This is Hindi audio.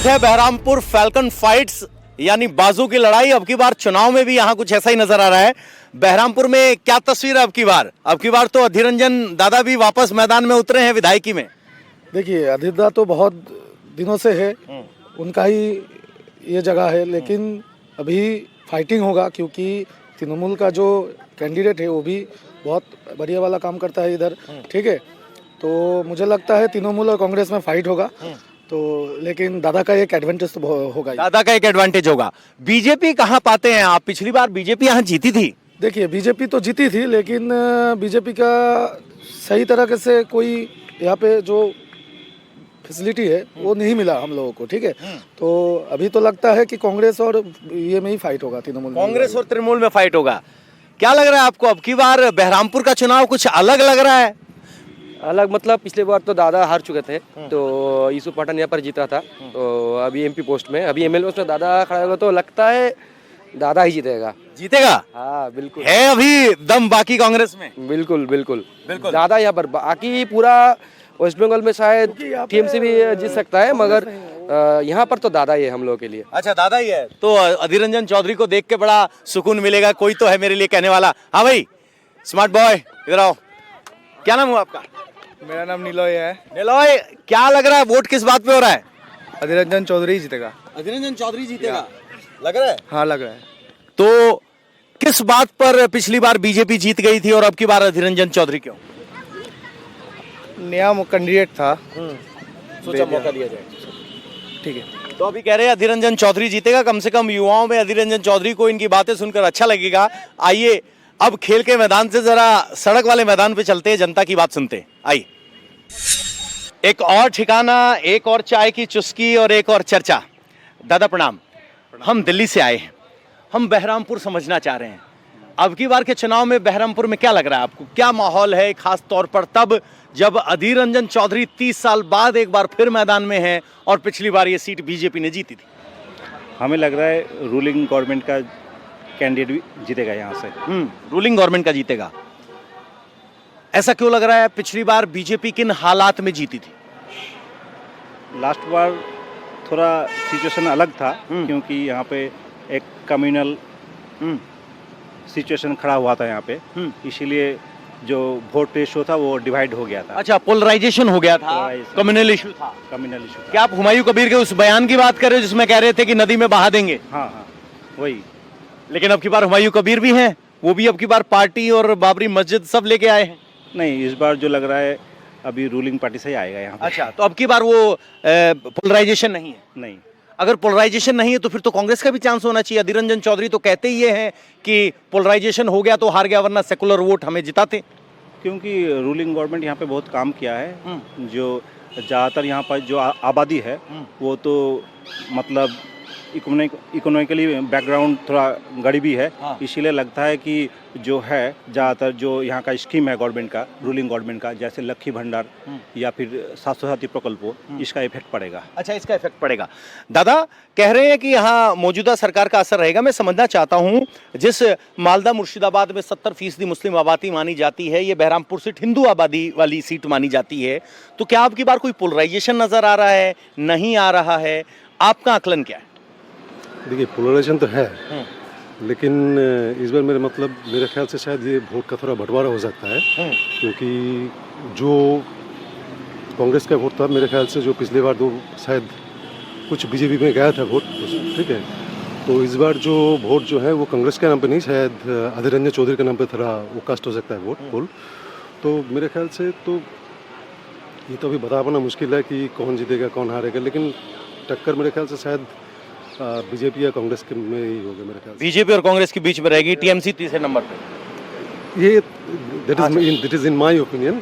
है बहरामपुर फैल्कन फाइट्स यानी बाजू की लड़ाई। अब की बार चुनाव में भी यहाँ कुछ ऐसा ही नजर आ रहा है। बहरामपुर में क्या तस्वीर है अब की बार? अब की बार तो अधीर रंजन दादा भी वापस मैदान में उतरे हैं विधायकी में। देखिए, अधीर दा तो बहुत दिनों से है, उनका ही ये जगह है, लेकिन अभी फाइटिंग होगा क्योंकि तृणमूल का जो कैंडिडेट है वो भी बहुत बढ़िया वाला काम करता है इधर। ठीक है, तो मुझे लगता है तृणमूल और कांग्रेस में फाइट होगा। तो लेकिन दादा का एक एडवांटेज तो होगा ही। दादा का एक एडवांटेज होगा। बीजेपी कहाँ पाते हैं आप? पिछली बार बीजेपी यहाँ जीती थी। देखिए, बीजेपी तो जीती थी, लेकिन बीजेपी का सही तरीके से कोई यहाँ पे जो फैसिलिटी है वो नहीं मिला हम लोगों को। ठीक है, तो अभी तो लगता है कि कांग्रेस और ये में ही फाइट होगा, तृणमूल कांग्रेस और तृणमूल में फाइट होगा। क्या लग रहा है आपको अब की बार बहरामपुर का चुनाव कुछ अलग लग रहा है? अलग मतलब पिछले बार तो दादा हार चुके थे, तो यूसुफ पठान यहाँ पर जीता था। तो अभी एमपी पोस्ट में, अभी एमएलए पोस्ट में दादा खड़ा होगा, तो लगता है दादा ही जीतेगा। जीतेगा? हाँ बिल्कुल है अभी दम बाकी कांग्रेस में? बिल्कुल बिल्कुल बिल्कुल दादा यहाँ पर। बाकी पूरा वेस्ट बंगाल में शायद टीएमसी भी जीत सकता है, मगर यहाँ पर तो दादा ही है हम लोगों के लिए। अच्छा, दादा ही है। तो अधीर रंजन चौधरी को देख के बड़ा सुकून मिलेगा। कोई तो है मेरे लिए कहने वाला। हाँ भाई, स्मार्ट बॉय इधर आओ। क्या नाम हुआ आपका? मेरा नाम निलॉय है। निलॉय, क्या लग रहा है वोट किस बात पे हो रहा है? अधीर रंजन चौधरी जीतेगा। अधीर रंजन चौधरी जीतेगा लग रहा है? हाँ लग रहा है। तो किस बात पर पिछली बार बीजेपी जीत गई थी और अब की बार अधीर रंजन चौधरी क्यों? नया कैंडिडेट था, सोचा मौका दिया जाए। ठीक है। तो अभी कह रहे हैं अधीर रंजन चौधरी जीतेगा। कम से कम युवाओं में अधीर रंजन चौधरी को इनकी बातें सुनकर अच्छा लगेगा। आइए अब खेल के मैदान से जरा सड़क वाले मैदान पे चलते हैं, जनता की बात सुनते हैं। आइए, एक और ठिकाना, एक और चाय की चुस्की और एक और चर्चा। दादा प्रणाम। हम दिल्ली से आए हैं, हम बहरामपुर समझना चाह रहे हैं। अब की बार के चुनाव में बहरामपुर में क्या लग रहा है आपको? क्या माहौल है, खास तौर पर तब जब अधीर रंजन चौधरी 30 साल बाद एक बार फिर मैदान में हैं और पिछली बार ये सीट बीजेपी ने जीती थी? हमें लग रहा है रूलिंग गवर्नमेंट का कैंडिडेट भी जीतेगा यहाँ से। रूलिंग गवर्नमेंट का जीतेगा। ऐसा क्यों लग रहा है? पिछली बार बीजेपी किन हालात में जीती थी? लास्ट बार थोड़ा सिचुएशन अलग था, क्योंकि यहाँ पे एक कम्युनल सिचुएशन खड़ा हुआ था यहाँ पे, इसीलिए जो वोट रेशो था वो डिवाइड हो गया था। अच्छा, पोलराइजेशन हो गया था, कम्युनल इशू था। कम्युनल इशू था। क्या आप हुमायूं कबीर के उस बयान की बात कर रहे हो जिसमें कह रहे थे कि नदी में बहा देंगे? हाँ हाँ वही। लेकिन अब की बार हुमायूं कबीर भी हैं, वो भी अब की बार पार्टी और बाबरी मस्जिद सब लेके आए हैं। नहीं, इस बार जो लग रहा है अभी रूलिंग पार्टी से ही आएगा यहाँ पे। अच्छा, तो अब की बार वो पोलराइजेशन नहीं है? नहीं, अगर पोलराइजेशन नहीं है तो फिर तो कांग्रेस का भी चांस होना चाहिए। अधीर रंजन चौधरी तो कहते ही ये हैं कि पोलराइजेशन हो गया तो हार गया, वरना सेकुलर वोट हमें जिताते। क्योंकि रूलिंग गवर्नमेंट यहाँ पे बहुत काम किया है। जो ज़्यादातर यहाँ पर जो आबादी है वो तो मतलब इकोनॉमिकली बैकग्राउंड थोड़ा गरीबी है। हाँ। इसीलिए लगता है कि जो है ज़्यादातर जो यहाँ का स्कीम है गवर्नमेंट का, रूलिंग गवर्नमेंट का, जैसे लक्ष्मी भंडार या फिर स्वास्थ्य साथी प्रकल्प, इसका इफेक्ट पड़ेगा। अच्छा, इसका इफेक्ट पड़ेगा। दादा कह रहे हैं कि यहाँ मौजूदा सरकार का असर रहेगा। मैं समझना चाहता हूँ, जिस मालदा मुर्शिदाबाद में 70% मुस्लिम आबादी मानी जाती है, ये बहरामपुर सीट हिंदू आबादी वाली सीट मानी जाती है, तो क्या आपकी बार कोई पोलराइजेशन नजर आ रहा है, नहीं आ रहा है? आपका आकलन क्या है? देखिए, पोलराइजेशन तो है, लेकिन इस बार मेरे ख्याल से शायद ये वोट का थोड़ा बंटवारा हो सकता है, क्योंकि जो कांग्रेस का वोट था मेरे ख्याल से, जो पिछली बार तो शायद कुछ बीजेपी में गया था वोट, ठीक है, तो इस बार जो वोट जो है वो कांग्रेस के नाम पे नहीं, शायद अधीर रंजन चौधरी के नाम पे थोड़ा वो कास्ट हो सकता है वोट। तो मेरे ख्याल से तो ये तो अभी बता पाना मुश्किल है कि कौन जीतेगा कौन हारेगा, लेकिन टक्कर मेरे ख्याल से शायद बीजेपी या कांग्रेस के में ही होगा मेरे ख्याल से। बीजेपी और कांग्रेस के बीच में रहेगी, टीएमसी तीसरे नंबर पे। ये that is in my opinion.